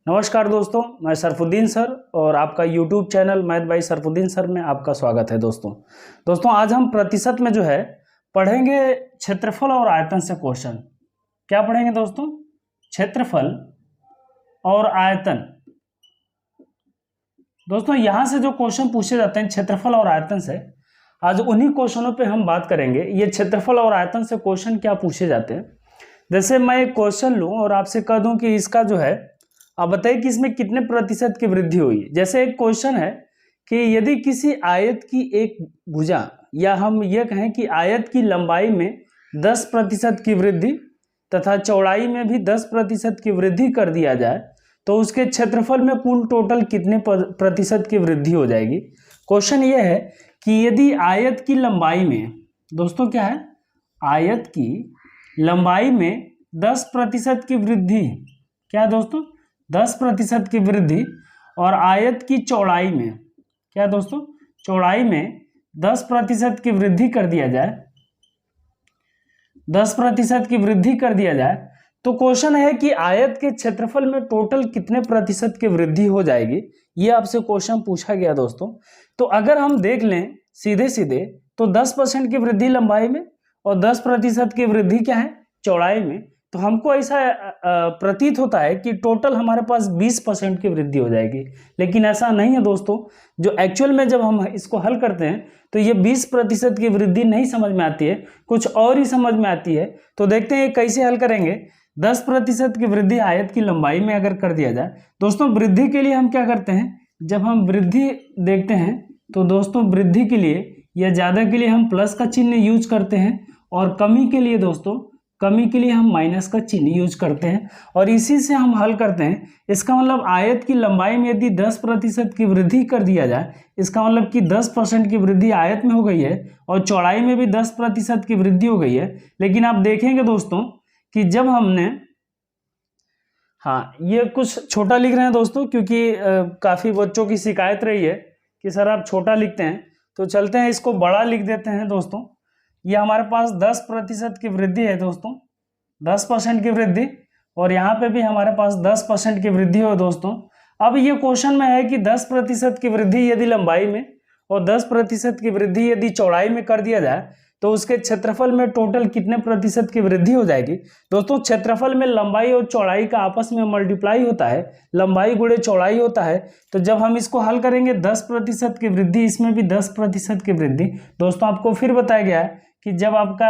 नमस्कार दोस्तों, मैं सरफुद्दीन सर और आपका YouTube channel math by Sarfuddin sir में आपका स्वागत है। दोस्तों आज हम प्रतिशत में जो है पढ़ेंगे क्षेत्रफल और आयतन से क्वेश्चन। क्या पढ़ेंगे दोस्तों? क्षेत्रफल और आयतन। दोस्तों यहाँ से जो क्वेश्चन पूछे जाते हैं क्षेत्रफल और आयतन से, आज उन्हीं क्वेश्चनों पे हम बात करेंगे। ये क्षेत्रफल और आयतन से क्वेश्चन क्या पूछे जाते हैं। जैसे मैं एक क्वेश्चन लूँ और आपसे कह दूँ कि इसका जो है आप बताइए कि इसमें कितने प्रतिशत की वृद्धि हुई। जैसे एक क्वेश्चन है कि यदि किसी आयत की एक भुजा, या हम ये कहें कि आयत की लंबाई में 10% की वृद्धि तथा चौड़ाई में भी 10% की वृद्धि कर दिया जाए तो उसके क्षेत्रफल में कुल टोटल कितने प्रतिशत की वृद्धि हो जाएगी। क्वेश्चन ये है कि यदि आयत की लंबाई में, दोस्तों क्या है, आयत की लंबाई में 10% की वृद्धि, क्या है दोस्तों, 10% की वृद्धि, और आयत की चौड़ाई में, क्या है दोस्तों, चौड़ाई में 10% की वृद्धि कर दिया जाए, 10% की वृद्धि कर दिया जाए तो क्वेश्चन है कि आयत के क्षेत्रफल में टोटल कितने प्रतिशत की वृद्धि हो जाएगी। ये आपसे क्वेश्चन पूछा गया दोस्तों। तो अगर हम देख लें सीधे सीधे तो 10% की वृद्धि लंबाई में और 10% की वृद्धि क्या है, चौड़ाई में, तो हमको ऐसा प्रतीत होता है कि टोटल हमारे पास 20% की वृद्धि हो जाएगी। लेकिन ऐसा नहीं है दोस्तों। जो एक्चुअल में जब हम इसको हल करते हैं तो ये 20% की वृद्धि नहीं समझ में आती है, कुछ और ही समझ में आती है। तो देखते हैं कैसे हल करेंगे। 10% की वृद्धि आयत की लंबाई में अगर कर दिया जाए, दोस्तों वृद्धि के लिए हम क्या करते हैं, जब हम वृद्धि देखते हैं तो दोस्तों वृद्धि के लिए या ज़्यादा के लिए हम प्लस का चिन्ह यूज करते हैं, और कमी के लिए दोस्तों, कमी के लिए हम माइनस का चिन्ह यूज करते हैं, और इसी से हम हल करते हैं। इसका मतलब आयत की लंबाई में यदि 10% की वृद्धि कर दिया जाए, इसका मतलब कि 10% की वृद्धि आयत में हो गई है और चौड़ाई में भी 10% की वृद्धि हो गई है। लेकिन आप देखेंगे दोस्तों कि जब हमने, हाँ ये कुछ छोटा लिख रहे हैं दोस्तों, क्योंकि काफ़ी बच्चों की शिकायत रही है कि सर आप छोटा लिखते हैं, तो चलते हैं इसको बड़ा लिख देते हैं दोस्तों। ये हमारे पास 10% की वृद्धि है दोस्तों, 10% की वृद्धि, और यहाँ पे भी हमारे पास 10% की वृद्धि हो दोस्तों। अब ये क्वेश्चन में है कि 10% की वृद्धि यदि लंबाई में और 10% की वृद्धि यदि चौड़ाई में कर दिया जाए तो उसके क्षेत्रफल में टोटल कितने प्रतिशत की वृद्धि हो जाएगी। दोस्तों क्षेत्रफल में लंबाई और चौड़ाई का आपस में मल्टीप्लाई होता है, लंबाई गुणे चौड़ाई होता है। तो जब हम इसको हल करेंगे 10% की वृद्धि, इसमें भी 10% की वृद्धि। दोस्तों आपको फिर बताया गया है कि जब आपका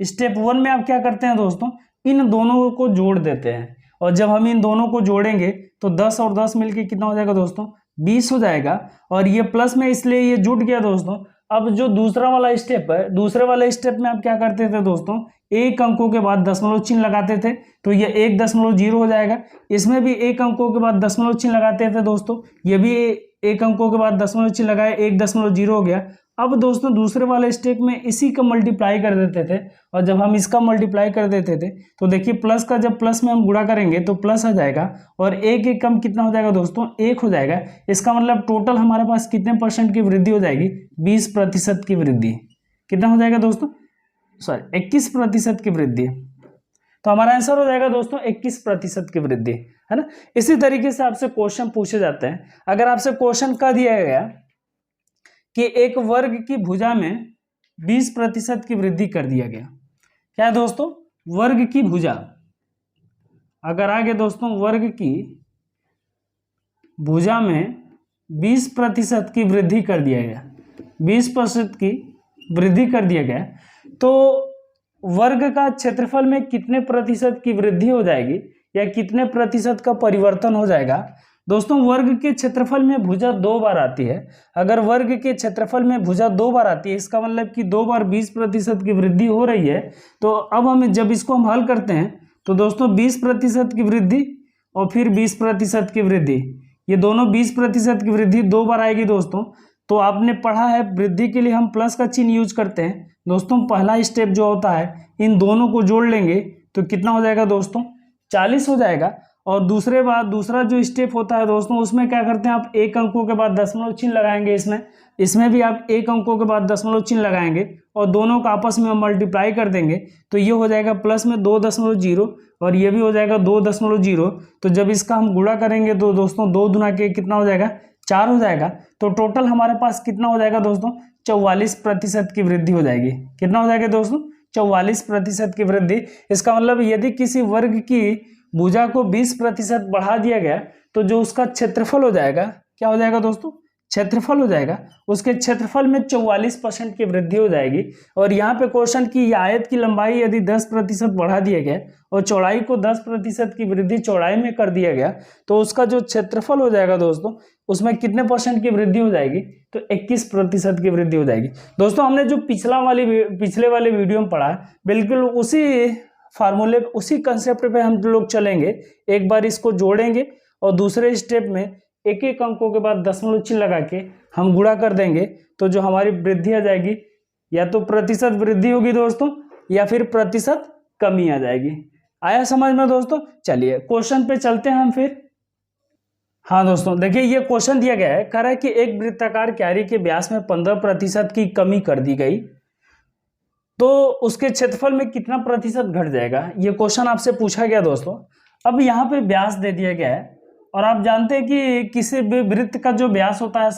स्टेप 1 में आप क्या करते हैं दोस्तों, इन दोनों को जोड़ देते हैं, और जब हम इन दोनों को जोड़ेंगे तो 10 और 10 मिलके कितना हो जाएगा दोस्तों, 20 हो जाएगा। और ये प्लस में इसलिए ये जुड़ गया दोस्तों। अब जो दूसरा वाला स्टेप है, दूसरे वाले स्टेप में आप क्या करते थे दोस्तों, एक अंकों के बाद दशमलव चिन्ह लगाते थे, तो ये 1.0 हो जाएगा। इसमें भी एक अंकों के बाद दशमलव चिन्ह लगाते थे दोस्तों, ये भी एक अंकों के बाद दशमलव चिन्ह लगाए, 1.0 हो गया। अब दोस्तों दूसरे वाले स्टेप में इसी का मल्टीप्लाई कर देते थे, और जब हम इसका मल्टीप्लाई कर देते थे तो देखिए प्लस का जब प्लस में हम गुणा करेंगे तो प्लस आ जाएगा, और एक एक कम कितना हो जाएगा दोस्तों, 1 हो जाएगा। इसका मतलब टोटल हमारे पास कितने परसेंट की वृद्धि हो जाएगी, 20% की वृद्धि। कितना हो जाएगा दोस्तों, सॉरी 21% की वृद्धि। तो हमारा आंसर हो जाएगा दोस्तों 21% की वृद्धि, है ना। इसी तरीके से आपसे क्वेश्चन पूछे जाते हैं। अगर आपसे क्वेश्चन कह दिया गया कि एक वर्ग की भुजा में 20% की वृद्धि कर दिया गया, क्या है दोस्तों, वर्ग की भुजा, अगर आगे दोस्तों वर्ग की भुजा में 20% की वृद्धि कर दिया गया, 20% की वृद्धि कर दिया गया, तो वर्ग का क्षेत्रफल में कितने प्रतिशत की वृद्धि हो जाएगी, या कितने प्रतिशत का परिवर्तन हो जाएगा। दोस्तों वर्ग के क्षेत्रफल में भुजा 2 बार आती है। अगर वर्ग के क्षेत्रफल में भुजा 2 बार आती है, इसका मतलब कि 2 बार 20% की वृद्धि हो रही है। तो अब हम जब इसको हम हल करते हैं तो दोस्तों 20% की वृद्धि और फिर 20% की वृद्धि, ये दोनों 20% की वृद्धि 2 बार आएगी दोस्तों। तो आपने पढ़ा है वृद्धि के लिए हम प्लस का चिन्ह यूज करते हैं दोस्तों। पहला स्टेप जो होता है, इन दोनों को जोड़ लेंगे तो कितना हो जाएगा दोस्तों, 40 हो जाएगा। और दूसरा जो स्टेप होता है दोस्तों, उसमें क्या करते हैं, आप एक अंकों के बाद दशमलव चिन्ह लगाएंगे। इसमें भी आप एक अंकों के बाद दशमलव चिन्ह लगाएंगे और दोनों का आपस में मल्टीप्लाई कर देंगे तो ये हो जाएगा प्लस में 2.0 और ये भी हो जाएगा 2.0। तो जब इसका हम गुणा करेंगे तो दोस्तों 2 दूना के कितना हो जाएगा, 4 हो जाएगा। तो टोटल हमारे पास कितना हो जाएगा दोस्तों, 44% की वृद्धि हो जाएगी। कितना हो जाएगा दोस्तों, 44% की वृद्धि। इसका मतलब यदि किसी वर्ग की भुजा को 20% बढ़ा दिया गया तो जो उसका क्षेत्रफल हो जाएगा, क्या हो जाएगा दोस्तों, क्षेत्रफल हो जाएगा, उसके क्षेत्रफल में 44% की वृद्धि हो जाएगी। और यहाँ पे क्वेश्चन की आयत की लंबाई यदि 10% बढ़ा दिया गया और चौड़ाई को 10% की वृद्धि चौड़ाई में कर दिया गया तो उसका जो क्षेत्रफल हो जाएगा दोस्तों, उसमें कितने परसेंट की वृद्धि हो जाएगी, तो 21% की वृद्धि हो जाएगी। दोस्तों हमने जो पिछले वाले वीडियो में पढ़ा, बिल्कुल उसी फार्मूले, उसी कंसेप्ट पे हम लोग चलेंगे। एक बार इसको जोड़ेंगे और दूसरे स्टेप में एक एक अंकों के बाद दशमलव चिन्ह लगा के हम गुणा कर देंगे तो जो हमारी वृद्धि आ जाएगी, या तो प्रतिशत वृद्धि होगी दोस्तों या फिर प्रतिशत कमी आ जाएगी। आया समझ में दोस्तों? चलिए क्वेश्चन पे चलते हैं हम फिर। हाँ दोस्तों देखिए, ये क्वेश्चन दिया गया है, कह रहा है कि एक वृत्ताकार क्यारी के व्यास में 15% की कमी कर दी गई तो उसके क्षेत्रफल में कितना प्रतिशत घट जाएगा, ये क्वेश्चन आपसे पूछा गया दोस्तों। अब यहाँ पे व्यास दे दिया गया है और आप जानते हैं कि किसी भी वृत्त का जो व्यास होता है,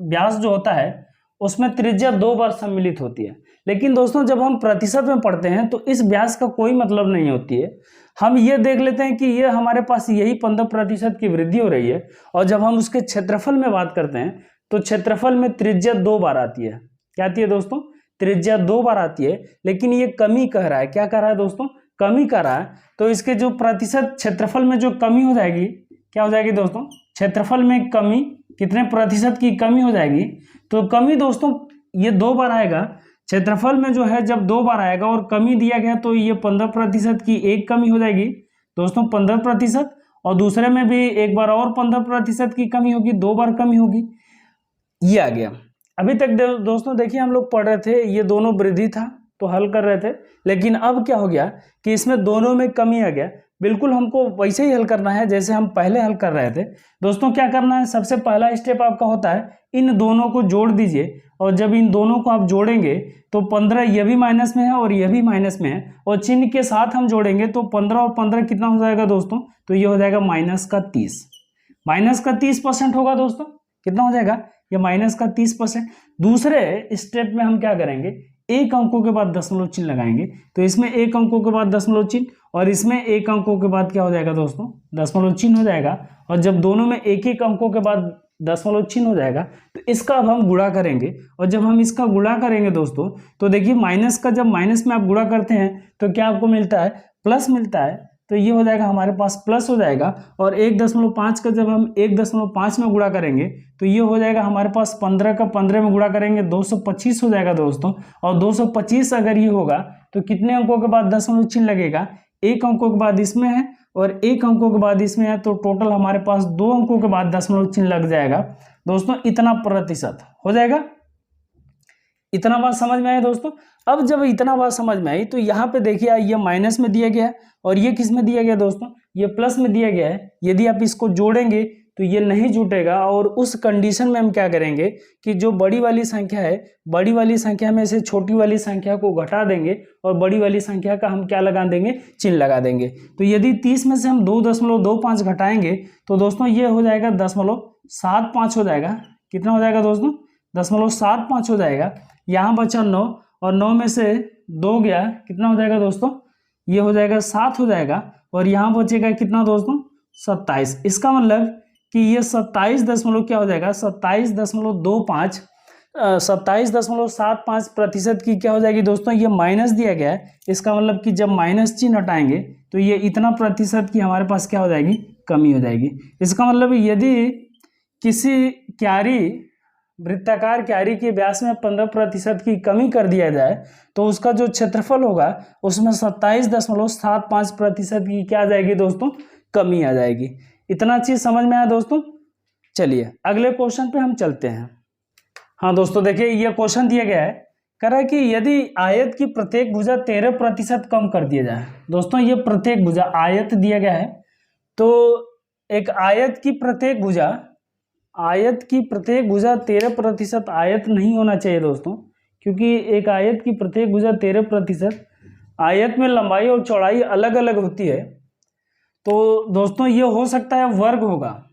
व्यास जो होता है उसमें त्रिज्या 2 बार सम्मिलित होती है। लेकिन दोस्तों जब हम प्रतिशत में पढ़ते हैं तो इस व्यास का कोई मतलब नहीं होती है। हम ये देख लेते हैं कि ये हमारे पास यही 15% की वृद्धि हो रही है और जब हम उसके क्षेत्रफल में बात करते हैं तो क्षेत्रफल में त्रिज्या 2 बार आती है। क्या आती है दोस्तों? त्रिज्या 2 बार आती है। लेकिन ये कमी कह रहा है, क्या कह रहा है दोस्तों, कमी कर रहा है। तो इसके जो प्रतिशत क्षेत्रफल में जो कमी हो जाएगी, क्या हो जाएगी दोस्तों, क्षेत्रफल में कमी, कितने प्रतिशत की कमी हो जाएगी, तो कमी दोस्तों ये 2 बार आएगा। क्षेत्रफल में जो है जब 2 बार आएगा और कमी दिया गया तो ये 15% की एक कमी हो जाएगी दोस्तों, 15%, और दूसरे में भी एक बार और 15% की कमी होगी, 2 बार कमी होगी। ये आ गया। अभी तक दोस्तों देखिए हम लोग पढ़ रहे थे, ये दोनों वृद्धि था तो हल कर रहे थे, लेकिन अब क्या हो गया कि इसमें दोनों में कमी आ गया। बिल्कुल हमको वैसे ही हल करना है जैसे हम पहले हल कर रहे थे दोस्तों। क्या करना है, सबसे पहला स्टेप आपका होता है इन दोनों को जोड़ दीजिए, और जब इन दोनों को आप जोड़ेंगे तो 15 ये भी माइनस में है और ये भी माइनस में है, और चिन्ह के साथ हम जोड़ेंगे तो 15 और 15 कितना हो जाएगा दोस्तों, तो ये हो जाएगा -30। -30% होगा दोस्तों, कितना हो जाएगा, ये -30%। दूसरे स्टेप में हम क्या करेंगे, एक अंकों के बाद दशमलव चिन्ह लगाएंगे, तो इसमें एक अंकों के बाद दशमलव चिन्ह और इसमें एक अंकों के बाद क्या हो जाएगा दोस्तों, दशमलव चिन्ह हो जाएगा। और जब दोनों में एक एक अंकों के बाद दशमलव चिन्ह हो जाएगा तो इसका अब हम गुणा करेंगे, और जब हम इसका गुणा करेंगे दोस्तों तो देखिए माइनस का, जब माइनस में आप गुणा करते हैं तो क्या आपको मिलता है, प्लस मिलता है। तो ये हो जाएगा हमारे पास प्लस हो जाएगा, और 1.5 का जब हम 1.5 में गुणा करेंगे तो ये हो जाएगा हमारे पास 15 का 15 में गुणा करेंगे 225 हो जाएगा दोस्तों। और 225 अगर ये होगा तो कितने अंकों के बाद दशमलव चिन्ह लगेगा, एक अंकों के बाद इसमें है और एक अंकों के बाद इसमें है, तो टोटल हमारे पास 2 अंकों के बाद दशमलव चिन्ह लग जाएगा दोस्तों, इतना प्रतिशत हो जाएगा। इतना बात समझ में आया दोस्तों? अब जब इतना बात समझ में आई तो यहाँ पे देखिए ये माइनस में दिया गया है और ये किस में दिया गया दोस्तों, ये प्लस में दिया गया है। यदि आप इसको जोड़ेंगे तो ये नहीं जुटेगा, और उस कंडीशन में हम क्या करेंगे कि जो बड़ी वाली संख्या है, बड़ी वाली संख्या में से छोटी वाली संख्या को घटा देंगे और बड़ी वाली संख्या का हम क्या लगा देंगे, चिन्ह लगा देंगे। तो यदि 30 में से हम 2.25 घटाएंगे तो दोस्तों ये हो जाएगा 0.75 हो जाएगा। कितना हो जाएगा दोस्तों, 0.75 हो जाएगा। यहाँ बचा 9 और 9 में से 2 गया, कितना हो जाएगा दोस्तों, ये हो जाएगा 7 हो जाएगा, और यहाँ बचेगा कितना दोस्तों, 27। इसका मतलब कि ये 27 दशमलव क्या हो जाएगा, 27.25 27.75% की क्या हो जाएगी दोस्तों, ये माइनस दिया गया है। इसका मतलब कि जब माइनस चिन्ह हटाएंगे तो ये इतना प्रतिशत की हमारे पास क्या हो जाएगी, कमी हो जाएगी। इसका मतलब यदि किसी क्यारी, वृत्ताकार क्यारी के व्यास में 15% की कमी कर दिया जाए तो उसका जो क्षेत्रफल होगा उसमें 27.75% की क्या आ जाएगी दोस्तों, कमी आ जाएगी। इतना चीज समझ में आया दोस्तों? चलिए अगले क्वेश्चन पे हम चलते हैं। हाँ दोस्तों देखिए ये क्वेश्चन दिया गया है, कह रहा है कि यदि आयत की प्रत्येक भुजा 13% कम कर दिया जाए। दोस्तों ये प्रत्येक भुजा आयत दिया गया है तो एक आयत की प्रत्येक भुजा 13% आयत नहीं होना चाहिए दोस्तों, क्योंकि एक आयत की प्रत्येक भुजा 13%, आयत में लंबाई और चौड़ाई अलग अलग होती है। तो दोस्तों ये हो सकता है वर्ग होगा,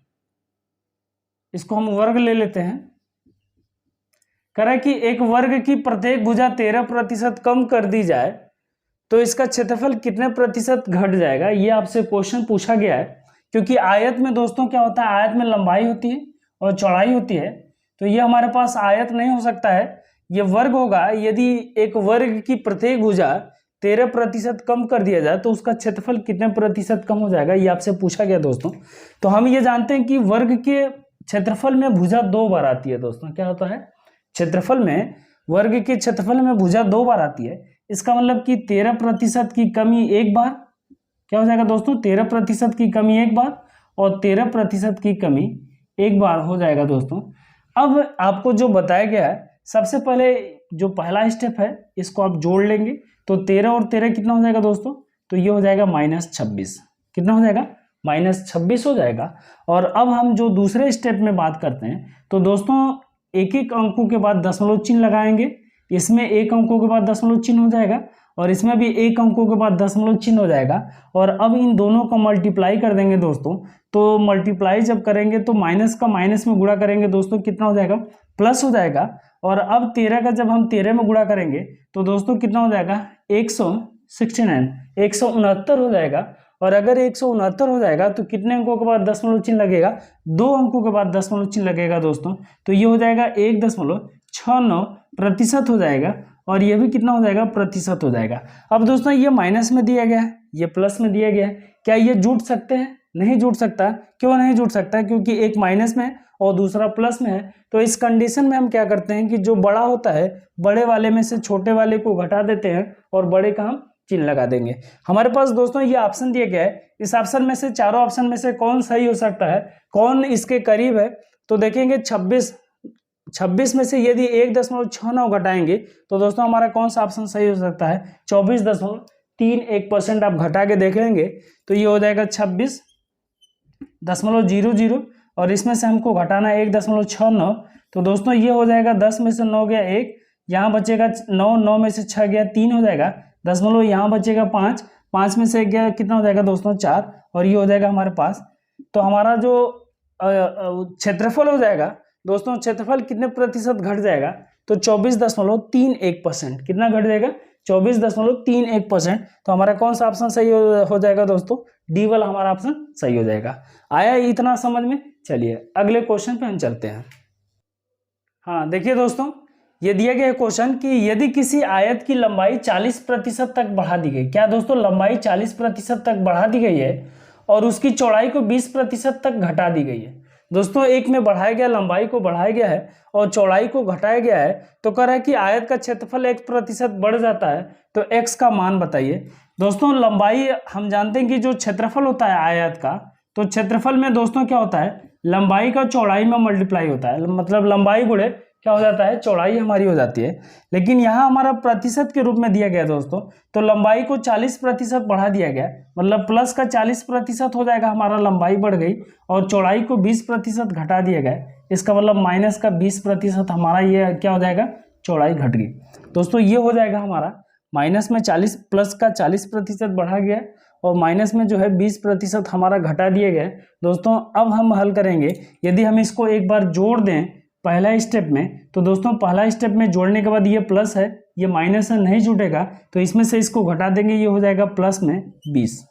इसको हम वर्ग ले लेते हैं। कह रहा है कि एक वर्ग की प्रत्येक भुजा 13% कम कर दी जाए तो इसका क्षेत्रफल कितने प्रतिशत घट जाएगा, ये आपसे क्वेश्चन पूछा गया है। क्योंकि आयत में दोस्तों क्या होता है, आयत में लंबाई होती है और चौड़ाई होती है, तो ये हमारे पास आयत नहीं हो सकता है, ये वर्ग होगा। यदि एक वर्ग की प्रत्येक भुजा 13% कम कर दिया जाए तो उसका क्षेत्रफल कितने प्रतिशत कम हो जाएगा, ये आपसे पूछा गया दोस्तों। तो हम ये जानते हैं कि वर्ग के क्षेत्रफल में भुजा 2 बार आती है दोस्तों। क्या होता है, क्षेत्रफल में, वर्ग के क्षेत्रफल में भुजा 2 बार आती है। इसका मतलब कि 13% की कमी एक बार, क्या हो जाएगा दोस्तों, 13% की कमी एक बार और 13% की कमी एक बार हो जाएगा दोस्तों। अब आपको जो बताया गया है, सबसे पहले जो पहला स्टेप है इसको आप जोड़ लेंगे, तो 13 और 13 कितना हो जाएगा दोस्तों, तो ये हो जाएगा -26। कितना हो जाएगा, -26 हो जाएगा। और अब हम जो दूसरे स्टेप में बात करते हैं, तो दोस्तों एक एक अंकों के बाद दशमलव चिन्ह लगाएंगे। इसमें एक अंकों के बाद दशमलव चिन्ह हो जाएगा और इसमें भी एक अंकों के बाद दशमलव चिन्ह हो जाएगा। और अब इन दोनों को मल्टीप्लाई कर देंगे दोस्तों। तो मल्टीप्लाई जब करेंगे तो माइनस का माइनस में गुणा करेंगे दोस्तों, कितना हो जाएगा, प्लस हो जाएगा। और अब 13 का जब हम 13 में गुणा करेंगे तो दोस्तों कितना हो जाएगा, 169, 169 हो जाएगा। और अगर 169 हो जाएगा तो कितने अंकों के बाद दशमलव चिन्ह लगेगा, 2 अंकों के बाद दशमलव चिन्ह लगेगा दोस्तों। तो ये हो जाएगा 1.69% हो जाएगा और ये भी कितना हो जाएगा, प्रतिशत हो जाएगा। अब दोस्तों ये माइनस में दिया गया है, ये प्लस में दिया गया है, क्या ये जुड़ सकते हैं, नहीं जुड़ सकता। क्यों नहीं जुड़ सकता, क्योंकि एक माइनस में और दूसरा प्लस में है। तो इस कंडीशन में हम क्या करते हैं कि जो बड़ा होता है, बड़े वाले में से छोटे वाले को घटा देते हैं और बड़े का हम चिन्ह लगा देंगे। हमारे पास दोस्तों ये ऑप्शन दिया गया है, इस ऑप्शन में से, चारों ऑप्शन में से कौन सही हो सकता है, कौन इसके करीब है। तो देखेंगे 26 में से यदि 1.69 घटाएंगे तो दोस्तों हमारा कौन सा ऑप्शन सही हो सकता है, 24.31% आप घटा के देखेंगे तो ये हो जाएगा 26.00 और इसमें से हमको घटाना है 1.69। तो दोस्तों ये हो जाएगा 10 में से 9 गया 1, यहाँ बचेगा 9, 9 में से 6 गया 3 हो जाएगा, दशमलव यहाँ बचेगा 5, 5 में से 1 गया कितना हो जाएगा दोस्तों 4, और ये हो जाएगा हमारे पास। तो हमारा जो क्षेत्रफल हो जाएगा दोस्तों, क्षेत्रफल कितने प्रतिशत घट जाएगा, तो 24.31%। कितना घट जाएगा, 24.31%। तो हमारा कौन सा ऑप्शन सही हो जाएगा दोस्तों, डी वाला हमारा ऑप्शन सही हो जाएगा। आया इतना समझ में। चलिए अगले क्वेश्चन पे हम चलते हैं। हाँ देखिए दोस्तों, ये दिया गया क्वेश्चन कि यदि किसी आयत की लंबाई 40% तक बढ़ा दी गई, क्या दोस्तों लंबाई 40% तक बढ़ा दी गई है और उसकी चौड़ाई को 20% तक घटा दी गई है। दोस्तों एक में बढ़ाया गया, लंबाई को बढ़ाया गया है और चौड़ाई को घटाया गया है, तो कह रहा है कि आयत का क्षेत्रफल 1% बढ़ जाता है, तो x का मान बताइए। दोस्तों लंबाई हम जानते हैं कि जो क्षेत्रफल होता है आयत का, तो क्षेत्रफल में दोस्तों क्या होता है, लंबाई का चौड़ाई में मल्टीप्लाई होता है, मतलब लंबाई गुणे क्या हो जाता है, चौड़ाई हमारी हो जाती है। लेकिन यहाँ हमारा प्रतिशत के रूप में दिया गया दोस्तों, तो लंबाई को 40% बढ़ा दिया गया, मतलब प्लस का 40% हो जाएगा, हमारा लंबाई बढ़ गई और चौड़ाई को 20% घटा दिया गया। इसका मतलब माइनस का 20% हमारा ये क्या हो जाएगा, चौड़ाई घट गई। दोस्तों ये हो जाएगा हमारा माइनस में 40, प्लस का 40% बढ़ा गया और माइनस में जो है 20% हमारा घटा दिया गया। दोस्तों अब हम हल करेंगे, यदि हम इसको एक बार जोड़ दें पहला स्टेप में, तो दोस्तों पहला स्टेप में जोड़ने के बाद ये प्लस है, ये माइनस है, नहीं जुटेगा, तो इसमें से इसको घटा देंगे, ये हो जाएगा प्लस में 20।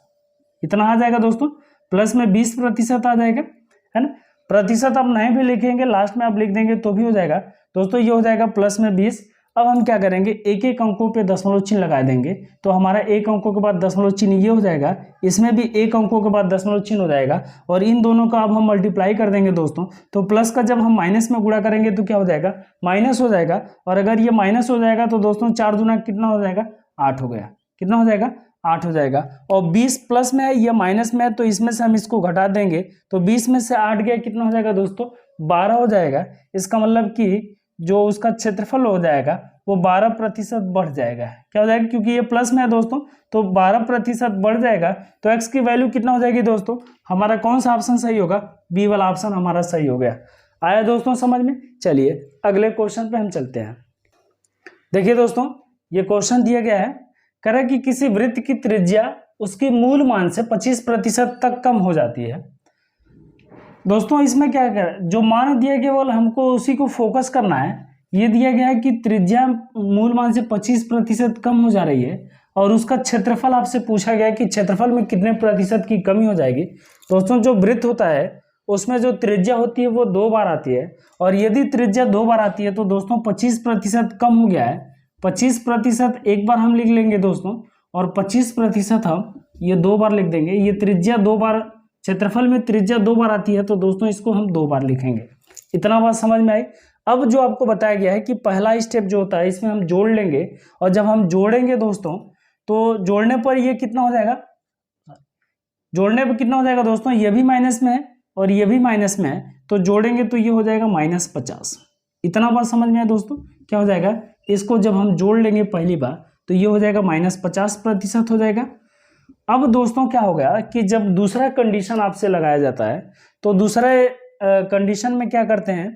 इतना आ जाएगा दोस्तों, प्लस में 20% आ जाएगा, है ना। प्रतिशत आप नहीं भी लिखेंगे, लास्ट में आप लिख देंगे तो भी हो जाएगा। दोस्तों ये हो जाएगा प्लस में 20। अब हम क्या करेंगे, एक एक अंकों पे दशमलव चिन्ह लगा देंगे, तो हमारा एक अंकों के बाद दशमलव चिन्ह ये हो जाएगा, इसमें भी एक अंकों के बाद दशमलव चिन्ह हो जाएगा और इन दोनों का अब हम मल्टीप्लाई कर देंगे दोस्तों। तो प्लस का जब हम माइनस में गुणा करेंगे तो क्या हो जाएगा, माइनस हो जाएगा, और अगर ये माइनस हो जाएगा तो दोस्तों 4 दूना कितना हो जाएगा, 8 हो गया। कितना हो जाएगा, 8 हो जाएगा। और 20 प्लस में है, ये माइनस में है, तो इसमें से हम इसको घटा देंगे, तो 20 में से 8 गया, कितना हो जाएगा दोस्तों, 12 हो जाएगा। इसका मतलब कि जो उसका क्षेत्रफल हो जाएगा वो 12% बढ़ जाएगा। क्या हो जाएगा, क्योंकि ये प्लस में है दोस्तों, तो 12% बढ़ जाएगा। तो x की वैल्यू कितना हो जाएगी दोस्तों, हमारा कौन सा ऑप्शन सही होगा, बी वाला ऑप्शन हमारा सही हो गया। आया दोस्तों समझ में। चलिए अगले क्वेश्चन पे हम चलते हैं। देखिए दोस्तों, ये क्वेश्चन दिया गया है, कह रहा है कि किसी वृत्त की त्रिज्या उसकी मूल मान से 25% तक कम हो जाती है। दोस्तों इसमें क्या कर, जो मान दिया गया केवल हमको उसी को फोकस करना है। ये दिया गया है कि त्रिज्या मूल मान से 25% कम हो जा रही है और उसका क्षेत्रफल आपसे पूछा गया है कि क्षेत्रफल में कितने प्रतिशत की कमी हो जाएगी। दोस्तों जो वृत्त होता है उसमें जो त्रिज्या होती है वो 2 बार आती है, और यदि त्रिज्या 2 बार आती है तो दोस्तों 25% कम हो गया है। 25% एक बार हम लिख लेंगे दोस्तों, और 25% हम ये 2 बार लिख देंगे। ये त्रिज्या 2 बार, क्षेत्रफल में त्रिज्या 2 बार आती है तो दोस्तों इसको हम 2 बार लिखेंगे। इतना बात समझ में आई। अब जो आपको बताया गया है कि पहला स्टेप जो होता है इसमें हम जोड़ लेंगे, और जब हम जोड़ेंगे दोस्तों तो जोड़ने पर ये कितना हो जाएगा, जोड़ने पर कितना हो जाएगा दोस्तों, ये भी माइनस में है और ये भी माइनस में है, तो जोड़ेंगे तो ये हो जाएगा -50। इतना बात समझ में आया दोस्तों। क्या हो जाएगा, इसको जब हम जोड़ लेंगे पहली बार तो ये हो जाएगा -50% हो जाएगा। अब दोस्तों क्या हो गया कि जब दूसरा कंडीशन आपसे लगाया जाता है तो दूसरे कंडीशन में क्या करते हैं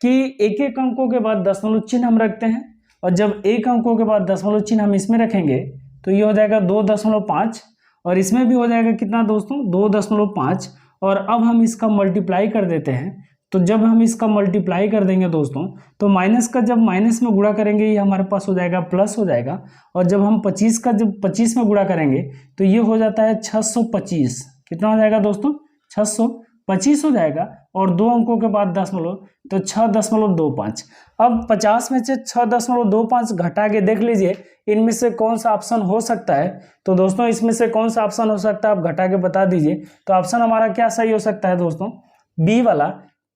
कि एक एक अंकों के बाद दशमलव चिन्ह हम रखते हैं, और जब एक अंकों के बाद दशमलव चिन्ह हम इसमें रखेंगे तो ये हो जाएगा 2.5, और इसमें भी हो जाएगा कितना दोस्तों 2.5, और अब हम इसका मल्टीप्लाई कर देते हैं। तो जब हम इसका मल्टीप्लाई कर देंगे दोस्तों तो माइनस का जब माइनस में गुणा करेंगे ये हमारे पास हो जाएगा प्लस हो जाएगा, और जब हम 25 का जब 25 में गुणा करेंगे तो ये हो जाता है 625। कितना हो जाएगा दोस्तों, 625 हो जाएगा, और 2 अंकों के बाद दशमलव तो 6.25। अब 50 में से 6.25 घटा के देख लीजिए इनमें से कौन सा ऑप्शन हो सकता है। तो दोस्तों इसमें से कौन सा ऑप्शन हो सकता है आप घटा के बता दीजिए। तो ऑप्शन हमारा क्या सही हो सकता है दोस्तों, बी वाला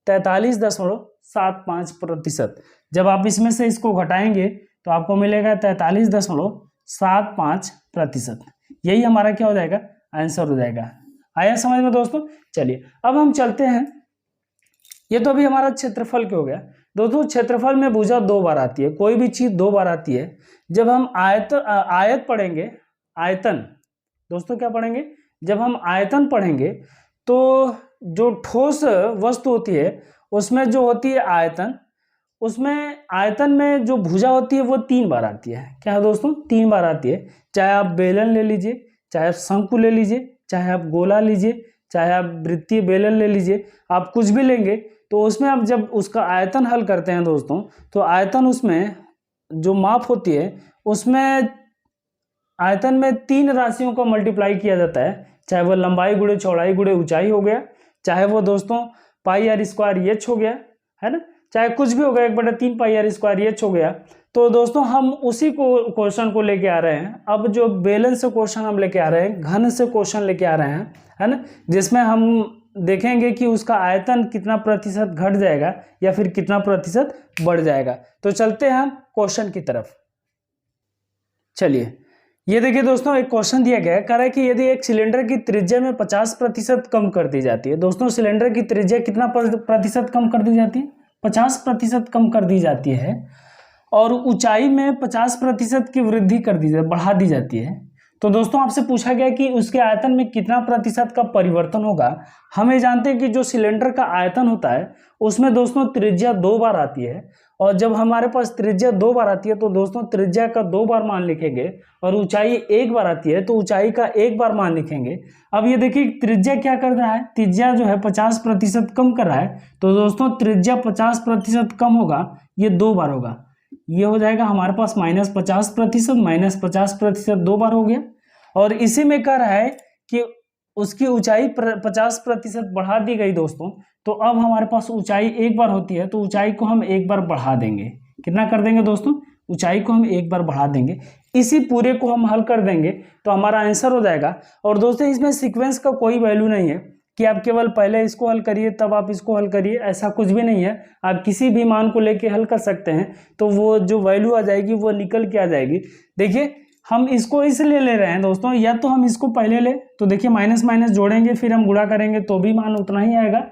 43.75%। जब आप इसमें से इसको घटाएंगे तो आपको मिलेगा 43.75%। यही हमारा क्या हो जाएगा, आंसर हो जाएगा। आया समझ में दोस्तों। चलिए अब हम चलते हैं, ये तो अभी हमारा क्षेत्रफल के हो गया। दोस्तों क्षेत्रफल में भुजा 2 बार आती है, कोई भी चीज 2 बार आती है। जब हम आयत पढ़ेंगे, आयतन दोस्तों क्या पढ़ेंगे, जब हम आयतन पढ़ेंगे तो जो ठोस वस्तु होती है उसमें जो होती है आयतन, उसमें आयतन में जो भुजा होती है वो 3 बार आती है। क्या है दोस्तों, 3 बार आती है। चाहे आप बेलन ले लीजिए, चाहे आप शंकु ले लीजिए, चाहे आप गोला लीजिए, चाहे आप वृत्तीय बेलन ले लीजिए, आप कुछ भी लेंगे तो उसमें आप जब उसका आयतन हल करते हैं दोस्तों तो आयतन उसमें जो माप होती है उसमें आयतन में 3 राशियों का मल्टीप्लाई किया जाता है, चाहे वो लंबाई गुणे चौड़ाई गुणे ऊंचाई हो गया, चाहे वो दोस्तों πr² h हो गया, है ना, चाहे कुछ भी हो गया 1/3 πr² h हो गया। तो दोस्तों हम उसी को क्वेश्चन को लेके आ रहे हैं। अब जो बेलन से क्वेश्चन हम लेके आ रहे हैं, घन से क्वेश्चन लेके आ रहे हैं, है ना, जिसमें हम देखेंगे कि उसका आयतन कितना प्रतिशत घट जाएगा या फिर कितना प्रतिशत बढ़ जाएगा। तो चलते हैं हम क्वेश्चन की तरफ। चलिए ये देखिए दोस्तों, एक क्वेश्चन दिया गया है, कह रहा है कि यदि एक सिलेंडर की त्रिज्या में 50% कम कर दी जाती है। दोस्तों सिलेंडर की त्रिज्या कितना प्रतिशत कम कर दी जाती है, 50% कम कर दी जाती है, और ऊंचाई में 50% की वृद्धि कर दी जाती, बढ़ा दी जाती है। तो दोस्तों आपसे पूछा गया कि उसके आयतन में कितना प्रतिशत का परिवर्तन होगा। हमें जानते हैं कि जो सिलेंडर का आयतन होता है उसमें दोस्तों त्रिज्या 2 बार आती है, और जब हमारे पास त्रिज्या 2 बार आती है तो दोस्तों त्रिज्या का 2 बार मान लिखेंगे, और ऊंचाई 1 बार आती है तो ऊंचाई का 1 बार मान लिखेंगे। अब ये देखिए त्रिज्या क्या कर रहा है, त्रिज्या जो है 50% कम कर रहा है, तो दोस्तों त्रिज्या 50% कम होगा, ये 2 बार होगा, ये हो जाएगा हमारे पास -50% 2 बार हो गया। और इसी में कह रहा है कि उसकी ऊंचाई 50% बढ़ा दी गई दोस्तों, तो अब हमारे पास ऊंचाई 1 बार होती है तो ऊंचाई को हम 1 बार बढ़ा देंगे। कितना कर देंगे दोस्तों, ऊंचाई को हम 1 बार बढ़ा देंगे। इसी पूरे को हम हल कर देंगे तो हमारा आंसर हो जाएगा। और दोस्तों इसमें सीक्वेंस का कोई वैल्यू नहीं है कि आप केवल पहले इसको हल करिए तब आप इसको हल करिए, ऐसा कुछ भी नहीं है। आप किसी भी मान को लेके हल कर सकते हैं तो वो जो वैल्यू आ जाएगी वो निकल के आ जाएगी। देखिए हम इसको इसलिए ले रहे हैं दोस्तों, या तो हम इसको पहले ले तो देखिए माइनस माइनस जोड़ेंगे फिर हम गुणा करेंगे तो भी मान उतना ही आएगा,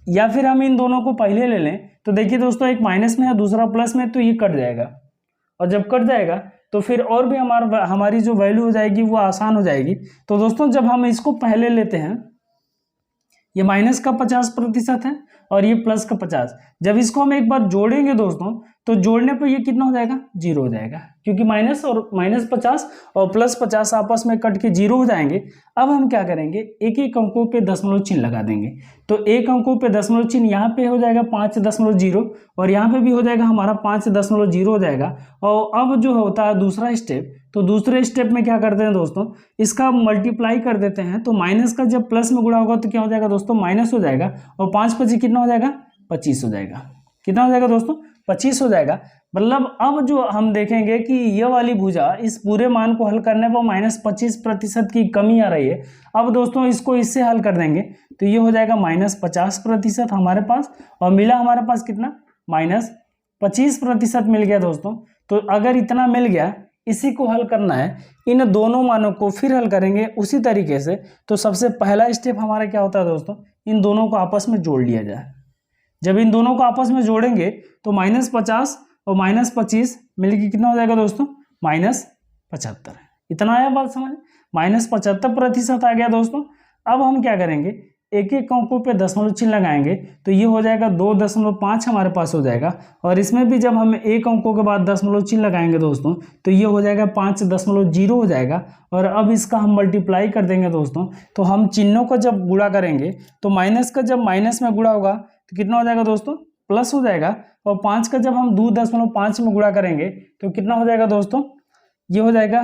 या फिर हम इन दोनों को पहले ले लें, तो देखिए दोस्तों एक माइनस में है दूसरा प्लस में, तो ये कट जाएगा, और जब कट जाएगा तो फिर और भी हमारी जो वैल्यू हो जाएगी वो आसान हो जाएगी। तो दोस्तों जब हम इसको पहले लेते हैं, ये माइनस का 50% है और ये प्लस का 50, जब इसको हम एक बार जोड़ेंगे दोस्तों, तो जोड़ने पर ये कितना हो जाएगा, 0 हो जाएगा, क्योंकि माइनस और -50 और +50 आपस में कट के 0 हो जाएंगे। अब हम क्या करेंगे, एक एक अंकों पे दशमलव चिन्ह लगा देंगे। तो एक अंकों पे दशमलव चिन्ह यहाँ पे हो जाएगा 5.0 और यहाँ पे भी हो जाएगा हमारा 5.0 हो जाएगा। और अब जो होता है दूसरा स्टेप, तो दूसरे स्टेप में क्या करते हैं दोस्तों, इसका मल्टीप्लाई कर देते हैं। तो माइनस का जब प्लस में गुणा होगा तो क्या हो जाएगा दोस्तों, माइनस हो जाएगा, और 5 5 कितना हो जाएगा, 25 हो जाएगा। कितना हो जाएगा दोस्तों, 25 हो जाएगा। मतलब अब जो हम देखेंगे कि ये वाली भुजा इस पूरे मान को हल करने पर -25% की कमी आ रही है। अब दोस्तों इसको इससे हल कर देंगे तो ये हो जाएगा -50% हमारे पास, और मिला हमारे पास कितना, -25% मिल गया दोस्तों। तो अगर इतना मिल गया, इसी को हल करना है, इन दोनों मानों को फिर हल करेंगे उसी तरीके से। तो सबसे पहला स्टेप हमारा क्या होता है दोस्तों, इन दोनों को आपस में जोड़ लिया जाए। जब इन दोनों को आपस में जोड़ेंगे तो -50 और -25 मिलकर कितना हो जाएगा दोस्तों, -75। इतना आया बात समझ, -75% आ गया दोस्तों। अब हम क्या करेंगे, एक एक अंकों पे दशमलव चिन्ह लगाएंगे, तो ये हो जाएगा 2.5 हमारे पास हो जाएगा, और इसमें भी जब हम एक अंकों के बाद दशमलव चिन्ह लगाएंगे दोस्तों, तो ये हो जाएगा 5.0 हो जाएगा। और अब इसका हम मल्टीप्लाई कर देंगे दोस्तों। तो हम चिन्हों को जब गुणा करेंगे, तो माइनस का जब माइनस में गुणा होगा तो कितना हो जाएगा दोस्तों, प्लस हो जाएगा। और 5 का जब हम 2.5 में गुणा करेंगे तो कितना हो जाएगा दोस्तों, ये हो जाएगा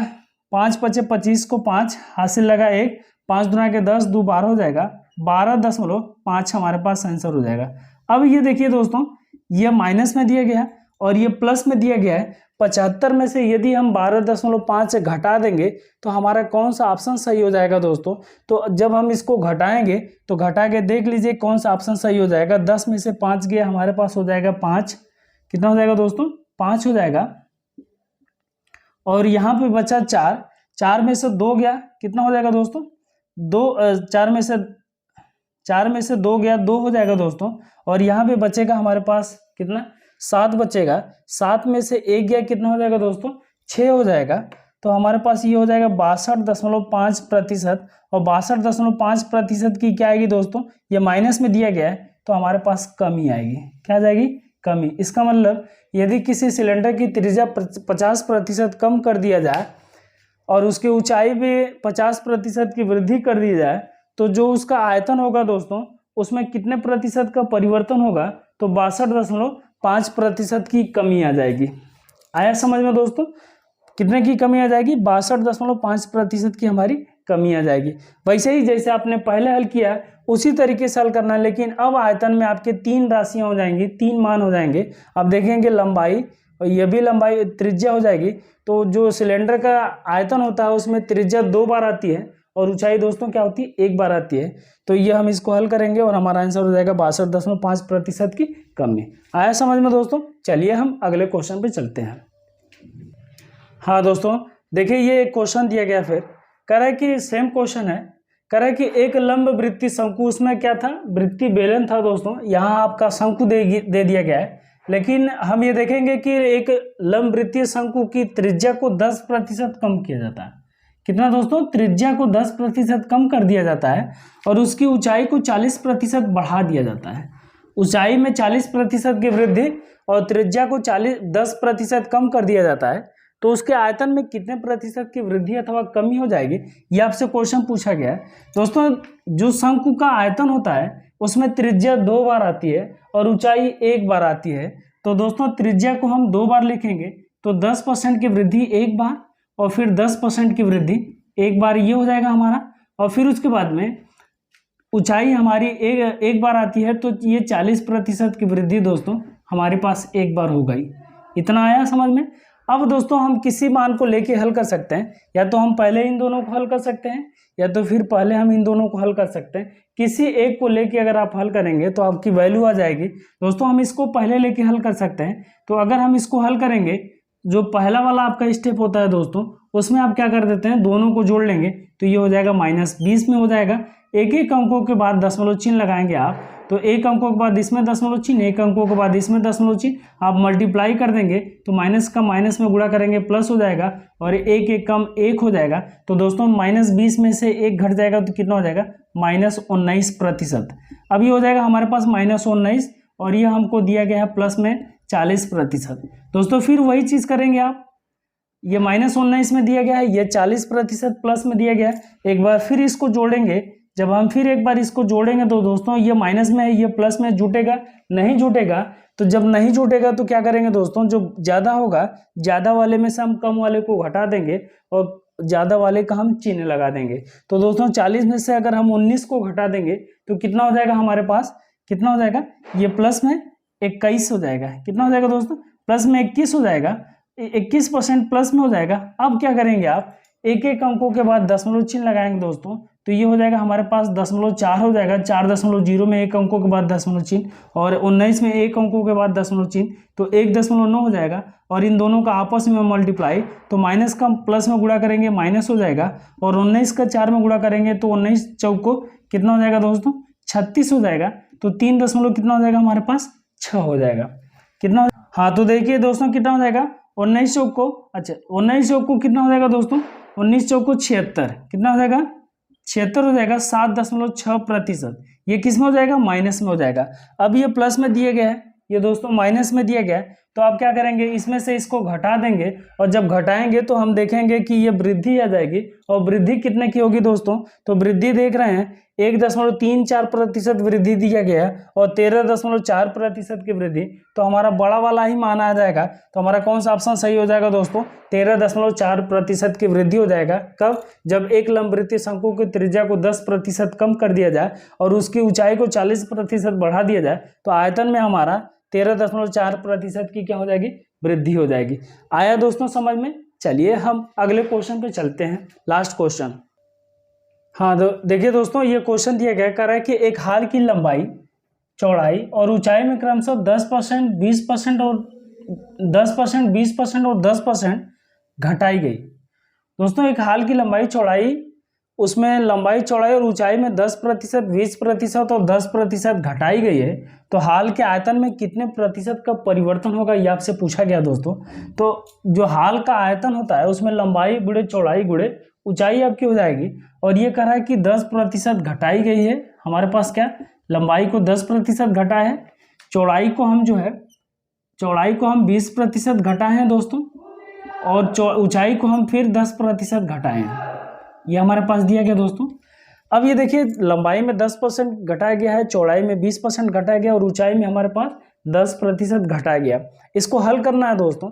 5 5 25 को 5 हासिल लगा 1, 5 दूना के 10, 2 12 हो जाएगा, 12.5 हमारे पास आंसर हो जाएगा। अब ये देखिए दोस्तों, ये माइनस में दिया गया है और ये प्लस में दिया गया है। 75 में से यदि हम 12.5 घटा देंगे तो हमारा कौन सा ऑप्शन सही हो जाएगा दोस्तों। तो जब हम इसको घटाएंगे तो घटा के देख लीजिए कौन सा ऑप्शन सही हो जाएगा। 10 में से 5 गया, हमारे पास हो जाएगा 5। कितना हो जाएगा दोस्तों, 5 हो जाएगा। और यहाँ पे बचा 4, 4 में से 2 गया, कितना हो जाएगा दोस्तों, 2 4 में से 2 गया, 2 हो जाएगा दोस्तों। और यहाँ पे बचेगा हमारे पास कितना, 7 बचेगा। 7 में से 1 गया, कितना हो जाएगा दोस्तों, 6 हो जाएगा। तो हमारे पास ये हो जाएगा 62.5%। और 62.5% की क्या आएगी दोस्तों, ये माइनस में दिया गया है तो हमारे पास कमी आएगी। क्या आ जाएगी, कमी। इसका मतलब यदि किसी सिलेंडर की त्रिज्या 50% कम कर दिया जाए और उसकी ऊंचाई में 50% की वृद्धि कर दी जाए, तो जो उसका आयतन होगा दोस्तों, उसमें कितने प्रतिशत का परिवर्तन होगा, तो 62.5% की कमी आ जाएगी। आया समझ में दोस्तों, कितने की कमी आ जाएगी, 62.5% की हमारी कमी आ जाएगी। वैसे ही जैसे आपने पहले हल किया उसी तरीके से हल करना है, लेकिन अब आयतन में आपके 3 राशियां हो जाएंगी, 3 मान हो जाएंगे। अब देखेंगे लंबाई, और ये भी लंबाई त्रिज्या हो जाएगी। तो जो सिलेंडर का आयतन होता है उसमें त्रिज्या 2 बार आती है और ऊंचाई दोस्तों क्या होती है, 1 बार आती है। तो ये हम इसको हल करेंगे और हमारा आंसर हो जाएगा 62.5% की कमी। आया समझ में दोस्तों। चलिए हम अगले क्वेश्चन पे चलते हैं। हाँ दोस्तों देखिए, ये एक क्वेश्चन दिया गया, फिर कह रहा है कि सेम क्वेश्चन है, कह रहा है कि एक लंब वृत्तीय शंकु, उसमें क्या था, वृत्तीय बेलन था दोस्तों। यहाँ आपका शंकु दे दिया गया है, लेकिन हम ये देखेंगे कि एक लंब वृत्तीय शंकु की त्रिज्या को 10% कम किया जाता है। कितना दोस्तों, त्रिज्या को 10% कम कर दिया जाता है और उसकी ऊंचाई को 40% बढ़ा दिया जाता है। ऊंचाई में 40% की वृद्धि और त्रिज्या को 10% कम कर दिया जाता है, तो उसके आयतन में कितने प्रतिशत की वृद्धि अथवा कमी हो जाएगी, ये आपसे क्वेश्चन पूछा गया है। दोस्तों जो शंकु का आयतन होता है उसमें त्रिज्या 2 बार आती है और ऊंचाई 1 बार आती है। तो दोस्तों त्रिज्या को हम 2 बार लिखेंगे तो 10% की वृद्धि 1 बार और फिर 10% की वृद्धि 1 बार, ये हो जाएगा हमारा। और फिर उसके बाद में ऊंचाई हमारी एक बार आती है, तो ये 40% की वृद्धि दोस्तों हमारे पास 1 बार हो गई। इतना आया समझ में। अब दोस्तों हम किसी मान को लेके हल कर सकते हैं, या तो हम पहले इन दोनों को हल कर सकते हैं या तो फिर पहले हम इन दोनों को हल कर सकते हैं। किसी एक को लेके अगर आप हल करेंगे तो आपकी वैल्यू आ जाएगी। दोस्तों हम इसको पहले लेके हल कर सकते हैं। तो अगर हम इसको हल करेंगे, जो पहला वाला आपका स्टेप होता है दोस्तों, उसमें आप क्या कर देते हैं, दोनों को जोड़ लेंगे तो ये हो जाएगा -20 में हो जाएगा। एक एक अंकों के बाद दशमलव चिन्ह लगाएंगे आप, तो एक अंकों के बाद इसमें दशमलव चिन्ह, एक अंकों के बाद इसमें दशमलव चिन्ह, आप मल्टीप्लाई कर देंगे तो माइनस का माइनस में गुणा करेंगे प्लस हो जाएगा और एक एक कम एक हो जाएगा। तो दोस्तों -20 में से एक घट जाएगा तो कितना हो जाएगा -19%। अब ये हो जाएगा हमारे पास -19 और ये हमको दिया गया है प्लस में 40%। दोस्तों फिर वही चीज़ करेंगे आप, ये -19 में दिया गया है, ये 40% प्लस में दिया गया है, एक बार फिर इसको जोड़ेंगे। जब हम फिर एक बार इसको जोड़ेंगे तो दोस्तों ये माइनस में है, ये प्लस में जुटेगा नहीं जुटेगा। तो जब नहीं जुटेगा तो क्या करेंगे दोस्तों, जो ज़्यादा होगा ज़्यादा वाले में से हम कम वाले को घटा देंगे और ज़्यादा वाले का हम चिन्ह लगा देंगे। तो दोस्तों 40 में से अगर हम 19 को घटा देंगे तो कितना हो जाएगा हमारे पास, कितना हो जाएगा, ये प्लस में 21 हो जाएगा। कितना हो जाएगा दोस्तों, प्लस में 21 हो जाएगा, 21% प्लस में हो जाएगा। अब क्या करेंगे आप, एक एक अंकों के बाद दशमलव चिन्ह लगाएंगे दोस्तों, तो ये हो जाएगा हमारे पास 0.4 हो जाएगा, 4.0 में एक अंकों के बाद दशमलव चिन्ह और 19 में एक अंकों के बाद दशमलव चिन्ह, तो 1.9 हो जाएगा और इन दोनों का आपस में मल्टीप्लाई, तो माइनस का प्लस में गुणा करेंगे माइनस हो जाएगा और 19 का 4 में गुणा करेंगे तो 19 चौको कितना हो जाएगा दोस्तों 36 हो जाएगा। तो 3 दशमलव कितना हो जाएगा हमारे पास 6 हो जाएगा। कितना हाँ तो देखिए दोस्तों कितना हो जाएगा 19 चौक को, अच्छा 19 चौक को कितना हो जाएगा दोस्तों, 19 चौक को 76, कितना हो जाएगा 76 हो जाएगा, 7.6%। ये किस में हो जाएगा, माइनस में हो जाएगा। अब ये प्लस में दिया गया है, ये दोस्तों माइनस में दिया गया है, तो आप क्या करेंगे, इसमें से इसको घटा देंगे और जब घटाएंगे तो हम देखेंगे कि ये वृद्धि आ जाएगी। और वृद्धि कितने की होगी दोस्तों, तो वृद्धि देख रहे हैं 1.34% वृद्धि दिया गया है और 13.4% की वृद्धि, तो हमारा बड़ा वाला ही मान आ जाएगा। तो हमारा कौन सा ऑप्शन सही हो जाएगा दोस्तों, 13.4% की वृद्धि हो जाएगा। कब, जब एक लंबवृत्तीय शंकु की त्रिज्या को 10% कम कर दिया जाए और उसकी ऊंचाई को 40% बढ़ा दिया जाए तो आयतन में हमारा 13.4% की क्या हो जाएगी, वृद्धि हो जाएगी। आया दोस्तों समझ में। चलिए हम अगले क्वेश्चन पे चलते हैं, लास्ट क्वेश्चन। हाँ तो देखिए दोस्तों ये क्वेश्चन दिया गया, कह रहा है कि एक हाल की लंबाई, चौड़ाई और ऊंचाई में क्रमशः 10%, 20% और 10%, 20% और 10% घटाई गई। दोस्तों एक हाल की लंबाई चौड़ाई, उसमें लंबाई चौड़ाई और ऊंचाई में 10%, 20% और 10% घटाई गई है, तो हाल के आयतन में कितने प्रतिशत का परिवर्तन होगा, ये आपसे पूछा गया दोस्तों। तो जो हाल का आयतन होता है उसमें लंबाई गुणे चौड़ाई गुणे ऊंचाई आपकी हो जाएगी, और ये कह रहा है कि 10% घटाई गई है। हमारे पास क्या, लंबाई को 10% घटा है, चौड़ाई को हम जो है, चौड़ाई को हम 20% घटाए हैं दोस्तों, और ऊंचाई को हम फिर 10% घटाए हैं। ये हमारे पास दिया गया दोस्तों। अब ये देखिए लंबाई में 10% घटाया गया है, चौड़ाई में 20% घटाया गया और ऊंचाई में हमारे पास 10% घटाया गया। इसको हल करना है दोस्तों,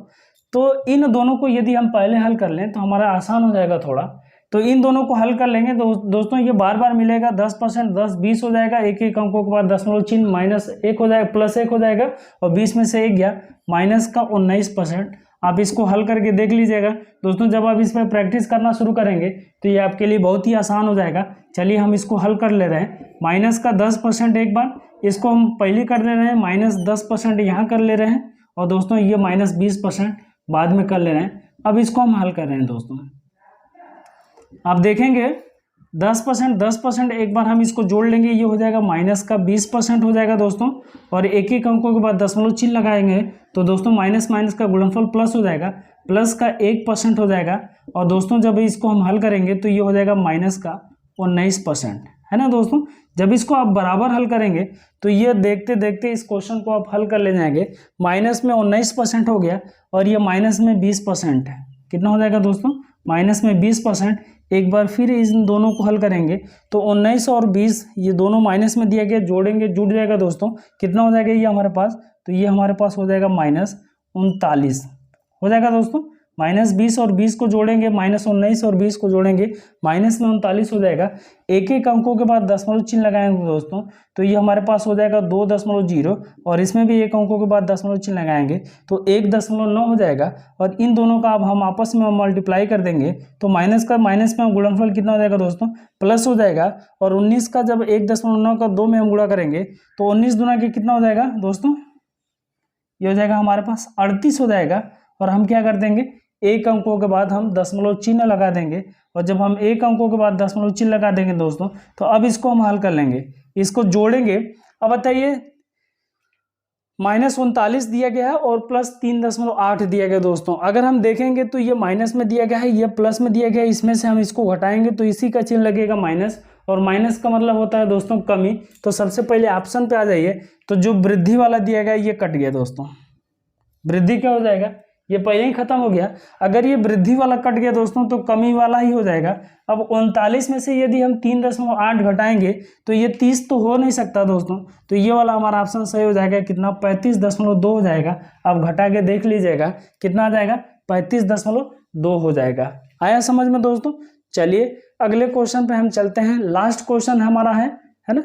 तो इन दोनों को यदि हम पहले हल कर लें तो हमारा आसान हो जाएगा थोड़ा। तो इन दोनों को हल कर लेंगे दोस्तों, ये बार बार मिलेगा, 10%, 10, 20 हो जाएगा, एक एक अंकों के बाद दशमलव चिन्ह -1 हो जाएगा, +1 हो जाएगा और 20 में से 1 गया, माइनस का 19%। आप इसको हल करके देख लीजिएगा दोस्तों, जब आप इस पर प्रैक्टिस करना शुरू करेंगे तो ये आपके लिए बहुत ही आसान हो जाएगा। चलिए हम इसको हल कर ले रहे हैं। माइनस का 10% एक बार, इसको हम पहले कर ले रहे हैं, -10% यहाँ कर ले रहे हैं, और दोस्तों ये -20% बाद में कर ले रहे हैं। अब इसको हम हल कर रहे हैं दोस्तों, आप देखेंगे 10% एक बार हम इसको जोड़ लेंगे, ये हो जाएगा माइनस का 20% हो जाएगा दोस्तों, और एक एक अंकों के बाद दशमलव चिन्ह लगाएंगे तो दोस्तों माइनस माइनस का गुणनफल प्लस हो जाएगा, प्लस का 1% हो जाएगा, और दोस्तों जब इसको हम हल करेंगे तो ये हो जाएगा माइनस का 19%, है ना दोस्तों। जब इसको आप बराबर हल करेंगे तो ये देखते देखते इस क्वेश्चन को आप हल कर ले जाएंगे। माइनस में 19% हो गया और ये माइनस में 20% है, कितना हो जाएगा दोस्तों, माइनस में 20%। एक बार फिर इन दोनों को हल करेंगे तो 19 और 20 ये दोनों माइनस में दिया गया, जोड़ेंगे जुड़ जाएगा दोस्तों, कितना हो जाएगा ये हमारे पास, तो ये हमारे पास हो जाएगा -39 हो जाएगा दोस्तों। -20 और 20 को जोड़ेंगे, -19 और 20 को जोड़ेंगे, -39 हो जाएगा। एक एक अंकों के बाद दशमलव चिन्ह लगाएंगे दोस्तों, तो ये हमारे पास हो जाएगा 2.0 और इसमें भी एक अंकों के बाद दशमलव चिन्ह लगाएंगे तो 1.9 हो जाएगा। और इन दोनों का अब हम आपस में मल्टीप्लाई कर देंगे तो माइनस में गुणनफल कितना हो जाएगा दोस्तों, प्लस हो जाएगा। और 19 का जब 1.9 का 2 में हम गुणा करेंगे तो 19 दूना के कितना हो जाएगा दोस्तों, ये हो जाएगा हमारे पास 38 हो जाएगा। और हम क्या कर देंगे, एक अंकों के बाद हम दशमलव चिन्ह लगा देंगे, और जब हम एक अंकों के बाद दशमलव चिन्ह लगा देंगे दोस्तों तो अब इसको हम हल कर लेंगे, इसको जोड़ेंगे अब बताइए -39 दिया गया है और +3.8 दिया गया दोस्तों। अगर हम देखेंगे तो ये माइनस में दिया गया है, ये प्लस में दिया गया है, इसमें से हम इसको घटाएंगे तो इसी का चिन्ह लगेगा माइनस, और माइनस का मतलब होता है दोस्तों कमी। तो सबसे पहले ऑप्शन पे आ जाइए, तो जो वृद्धि वाला दिया गया ये कट गया दोस्तों, वृद्धि क्या हो जाएगा, ये पहले ही खत्म हो गया। अगर ये वृद्धि वाला कट गया दोस्तों तो कमी वाला ही हो जाएगा। अब 39 में से यदि हम 3.8 घटाएंगे तो ये 30 तो हो नहीं सकता दोस्तों, तो ये वाला हमारा ऑप्शन सही हो जाएगा। कितना, 35.2 हो जाएगा। अब घटा के देख लीजिएगा कितना आ जाएगा, 35.2 हो जाएगा। आया समझ में दोस्तों। चलिए अगले क्वेश्चन पे हम चलते हैं। लास्ट क्वेश्चन हमारा है ना।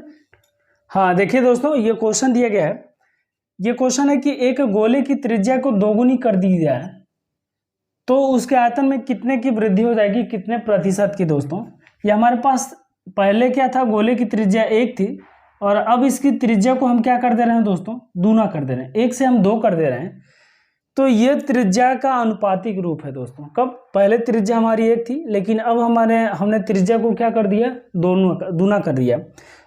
हाँ देखिए दोस्तों, ये क्वेश्चन दिया गया है, ये क्वेश्चन है कि एक गोले की त्रिज्या को दोगुनी कर दी जाए तो उसके आयतन में कितने की वृद्धि हो जाएगी, कितने प्रतिशत की दोस्तों। ये हमारे पास पहले क्या था, गोले की त्रिज्या 1 थी और अब इसकी त्रिज्या को हम क्या कर दे रहे हैं दोस्तों, दूना कर दे रहे हैं, 1 से हम 2 कर दे रहे हैं। तो ये त्रिज्या का अनुपातिक रूप है दोस्तों। कब, पहले त्रिज्या हमारी 1 थी लेकिन अब हमने त्रिज्या को क्या कर दिया, दूना कर दिया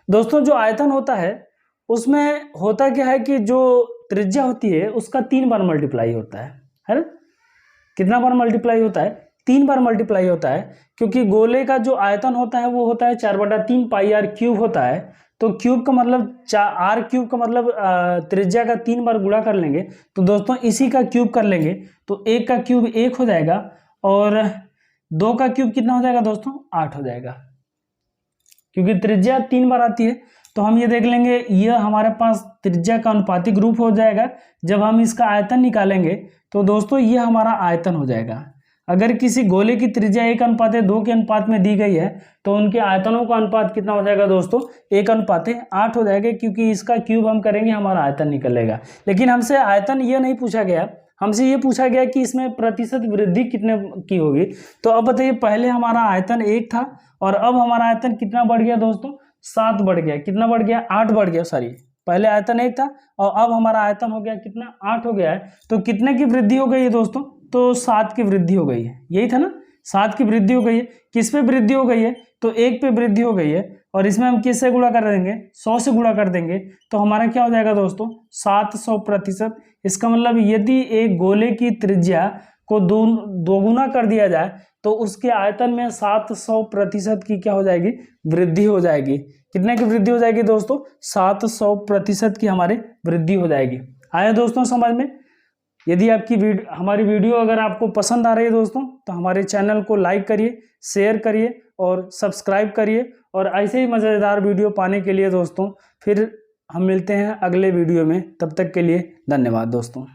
दोस्तों। जो आयतन होता है उसमें होता क्या है कि जो त्रिज्या होती है उसका 3 बार मल्टीप्लाई होता है ना। कितना बार मल्टीप्लाई होता है, 3 बार मल्टीप्लाई होता है, क्योंकि गोले का जो आयतन होता है वो होता है 4/3 पाई आर क्यूब होता है। तो क्यूब का मतलब आर क्यूब का मतलब त्रिज्या का 3 बार गुणा कर लेंगे तो दोस्तों इसी का क्यूब कर लेंगे तो 1 का क्यूब 1 हो जाएगा और 2 का क्यूब कितना हो जाएगा दोस्तों, 8 हो जाएगा। क्योंकि त्रिज्या 3 बार आती है तो हम ये देख लेंगे, यह हमारे पास त्रिज्या का अनुपातिक रूप हो जाएगा। जब हम इसका आयतन निकालेंगे तो दोस्तों ये हमारा आयतन हो जाएगा। अगर किसी गोले की त्रिज्या 1:2 के अनुपात में दी गई है तो उनके आयतनों का अनुपात कितना हो जाएगा दोस्तों, 1:8 हो जाएगा, क्योंकि इसका क्यूब हम करेंगे हमारा आयतन निकलेगा। लेकिन हमसे आयतन ये नहीं पूछा गया, हमसे ये पूछा गया कि इसमें प्रतिशत वृद्धि कितने की होगी। तो अब बताइए, पहले हमारा आयतन 1 था और अब हमारा आयतन कितना बढ़ गया दोस्तों, 7 बढ़ गया। कितना बढ़ गया, 8 बढ़ गया, सॉरी, पहले आयतन 1 था और अब हमारा आयतन हो गया कितना, 8 हो गया है। तो कितने की वृद्धि हो गई है दोस्तों, तो 7 की वृद्धि हो गई है। यही था ना, 7 की वृद्धि हो गई है। किस पे वृद्धि हो गई है, तो 1 पे वृद्धि हो गई है और इसमें हम किससे गुणा कर देंगे, 100 से गुणा कर देंगे तो हमारा क्या हो जाएगा दोस्तों, 700%। इसका मतलब यदि एक गोले की त्रिज्या को दोगुना कर दिया जाए तो उसके आयतन में 700% की क्या हो जाएगी, वृद्धि हो जाएगी। कितने की वृद्धि हो जाएगी दोस्तों, 700% की हमारी वृद्धि हो जाएगी। आया दोस्तों समझ में। यदि आपकी हमारी वीडियो अगर आपको पसंद आ रही है दोस्तों तो हमारे चैनल को लाइक करिए, शेयर करिए और सब्सक्राइब करिए। और ऐसे ही मज़ेदार वीडियो पाने के लिए दोस्तों फिर हम मिलते हैं अगले वीडियो में। तब तक के लिए धन्यवाद दोस्तों।